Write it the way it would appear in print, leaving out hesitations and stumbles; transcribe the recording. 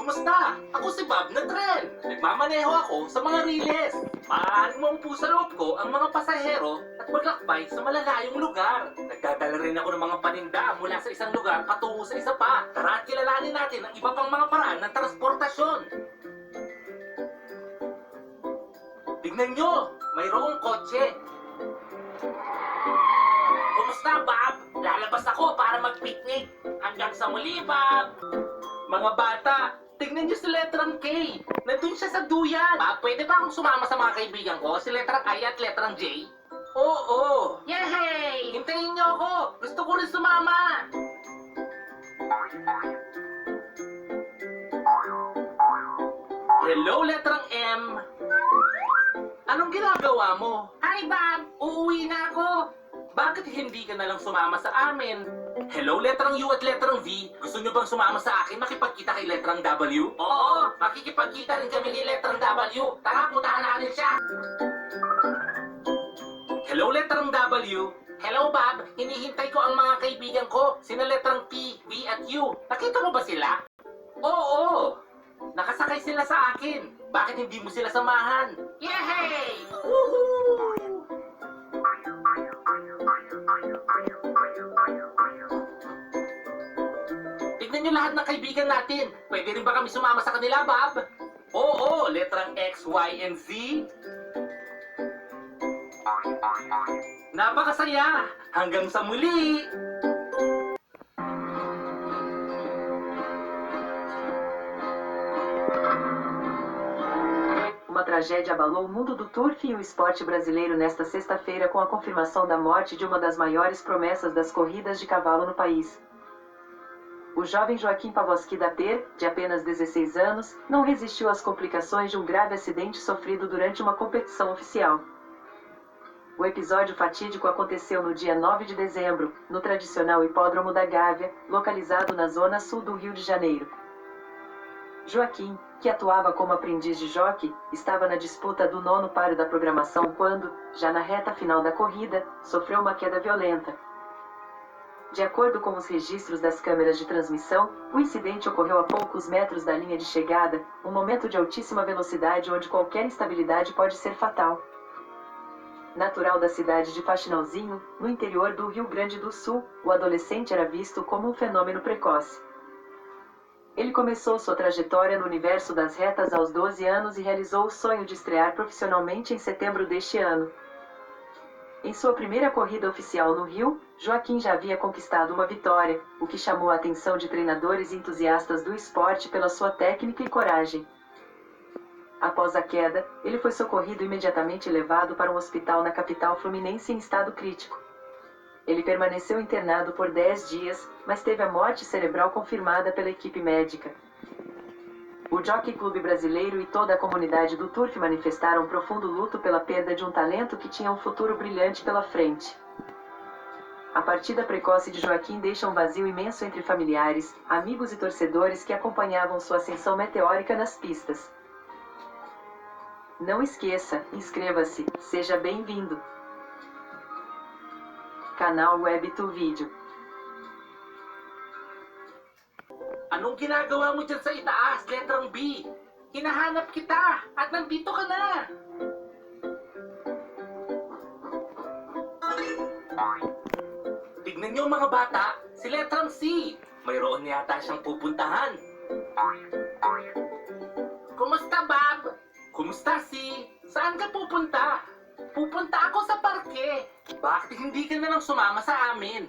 Kumusta? Ako si Bob na Tren. Nagmamaneho ako sa mga riles. Maaaring maupo sa loob ko ang mga pasahero at maglakbay sa malalayong lugar. Nagdadala rin ako ng mga paninda mula sa isang lugar patungo sa isa pa. Tara at kilalanin natin ang iba pang mga paraan ng transportasyon. Tignan nyo, mayroong kotse. Kumusta, Bob? Lalabas ako para mag-picnic. Hanggang sa muli, Bob! Mga bata, tignan niyo si letrang K. Nandun siya sa duyan. Bob, pwede ba akong sumama sa mga kaibigan ko? Si letrang I at letrang J? Oo! Yehey! Hintayin niyo ako! Gusto ko rin sumama! Hello, letrang M. Anong ginagawa mo? Hi, Bob! Uuwi na ako! Bakit hindi ka na lang sumama sa amin? Hello, letrang U at letrang V. Gusto nyo bang sumama sa akin makipagkita kay letrang W? Oo, makikipagkita rin kami kay letrang W. Tara, puntahan natin siya. Hello, letrang W. Hello, Bob. Hinihintay ko ang mga kaibigan ko. Sina letrang P, V at U. Nakita mo ba sila? Oo. Nakasakay sila sa akin. Bakit hindi mo sila samahan? Yehey! Woohoo! Tignan nyo lahat ng kaibigan natin. Pwede rin ba kami sumama sa kanila, Bob? Oo, letrang X, Y, and Z. Napakasaya! Hanggang sa muli! Uma tragédia abalou o mundo do turf e o esporte brasileiro nesta sexta-feira com a confirmação da morte de uma das maiores promessas das corridas de cavalo no país. O jovem Joaquim Pavoski da Per, de apenas 16 anos, não resistiu às complicações de um grave acidente sofrido durante uma competição oficial. O episódio fatídico aconteceu no dia 9 de dezembro, no tradicional Hipódromo da Gávea, localizado na zona sul do Rio de Janeiro. Joaquim, que atuava como aprendiz de jockey, estava na disputa do nono páreo da programação quando, já na reta final da corrida, sofreu uma queda violenta. De acordo com os registros das câmeras de transmissão, o incidente ocorreu a poucos metros da linha de chegada, um momento de altíssima velocidade onde qualquer instabilidade pode ser fatal. Natural da cidade de Faxinalzinho, no interior do Rio Grande do Sul, o adolescente era visto como um fenômeno precoce. Ele começou sua trajetória no universo das retas aos 12 anos e realizou o sonho de estrear profissionalmente em setembro deste ano. Em sua primeira corrida oficial no Rio, Joaquim já havia conquistado uma vitória, o que chamou a atenção de treinadores e entusiastas do esporte pela sua técnica e coragem. Após a queda, ele foi socorrido e imediatamente levado para um hospital na capital fluminense em estado crítico. Ele permaneceu internado por 10 dias, mas teve a morte cerebral confirmada pela equipe médica. O Jockey Clube Brasileiro e toda a comunidade do turf manifestaram um profundo luto pela perda de um talento que tinha um futuro brilhante pela frente. A partida precoce de Joaquim deixa um vazio imenso entre familiares, amigos e torcedores que acompanhavam sua ascensão meteórica nas pistas. Não esqueça, inscreva-se, seja bem-vindo. Canal Webtoon Video. Anong ginagawa mo dyan sa itaas, letrang B? Hinahanap kita at nandito ka na! Tignan niyo mga bata, si letrang C. Mayroon yata siyang pupuntahan. Kumusta, Bob? Kumusta, C? Saan ka pupunta? Pupunta ako sa parke. Bakit hindi ka na lang sumama sa amin?